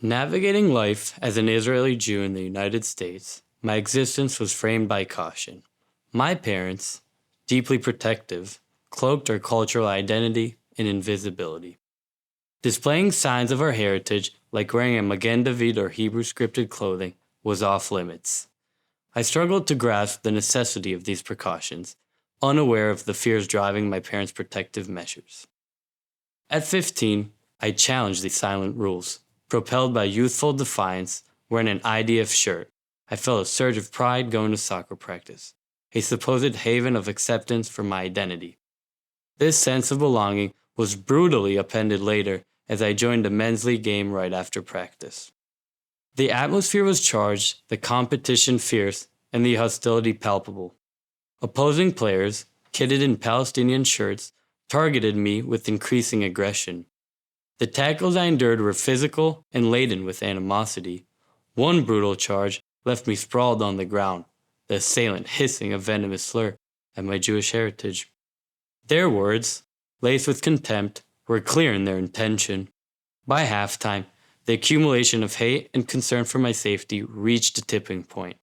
Navigating life as an Israeli Jew in the United States, my existence was framed by caution. My parents, deeply protective, cloaked our cultural identity in invisibility. Displaying signs of our heritage, like wearing a Magen David or Hebrew scripted clothing, was off limits. I struggled to grasp the necessity of these precautions, unaware of the fears driving my parents' protective measures. At 15, I challenged these silent rules. Propelled by youthful defiance, wearing an IDF shirt, I felt a surge of pride going to soccer practice, a supposed haven of acceptance for my identity. This sense of belonging was brutally upended later as I joined a men's league game right after practice. The atmosphere was charged, the competition fierce, and the hostility palpable. Opposing players, kitted in Palestinian shirts, targeted me with increasing aggression. The tackles I endured were physical and laden with animosity. One brutal charge left me sprawled on the ground, the assailant hissing a venomous slur at my Jewish heritage. Their words, laced with contempt, were clear in their intention. By halftime, the accumulation of hate and concern for my safety reached a tipping point.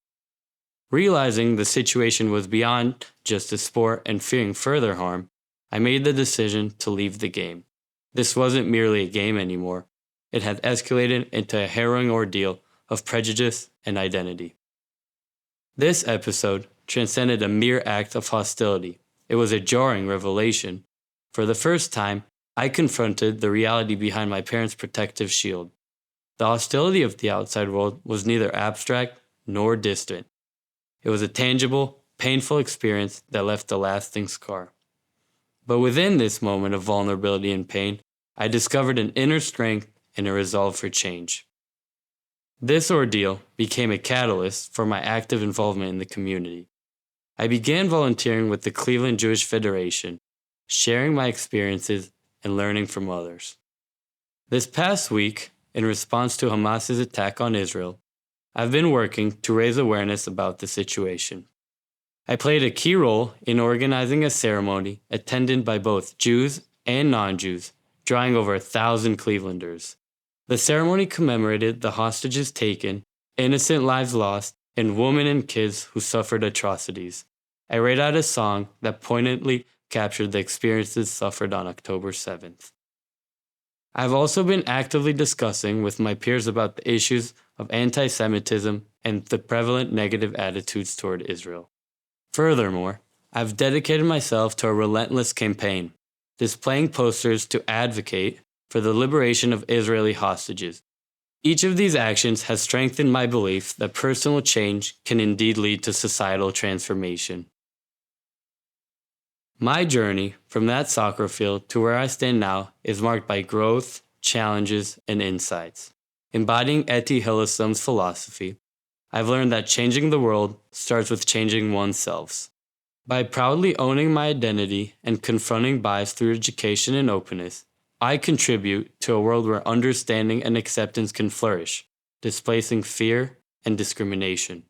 Realizing the situation was beyond just a sport and fearing further harm, I made the decision to leave the game. This wasn't merely a game anymore. It had escalated into a harrowing ordeal of prejudice and identity. This episode transcended a mere act of hostility. It was a jarring revelation. For the first time, I confronted the reality behind my parents' protective shield. The hostility of the outside world was neither abstract nor distant. It was a tangible, painful experience that left a lasting scar. But within this moment of vulnerability and pain, I discovered an inner strength and a resolve for change. This ordeal became a catalyst for my active involvement in the community. I began volunteering with the Cleveland Jewish Federation, sharing my experiences and learning from others. This past week, in response to Hamas's attack on Israel, I've been working to raise awareness about the situation. I played a key role in organizing a ceremony attended by both Jews and non-Jews, drawing over 1,000 Clevelanders. The ceremony commemorated the hostages taken, innocent lives lost, and women and kids who suffered atrocities. I read out a song that poignantly captured the experiences suffered on October 7th. I've also been actively discussing with my peers about the issues of anti-Semitism and the prevalent negative attitudes toward Israel. Furthermore, I've dedicated myself to a relentless campaign, displaying posters to advocate for the liberation of Israeli hostages. Each of these actions has strengthened my belief that personal change can indeed lead to societal transformation. My journey from that soccer field to where I stand now is marked by growth, challenges, and insights. Embodying Etty Hillesum's philosophy, I've learned that changing the world starts with changing oneself. By proudly owning my identity and confronting bias through education and openness, I contribute to a world where understanding and acceptance can flourish, displacing fear and discrimination.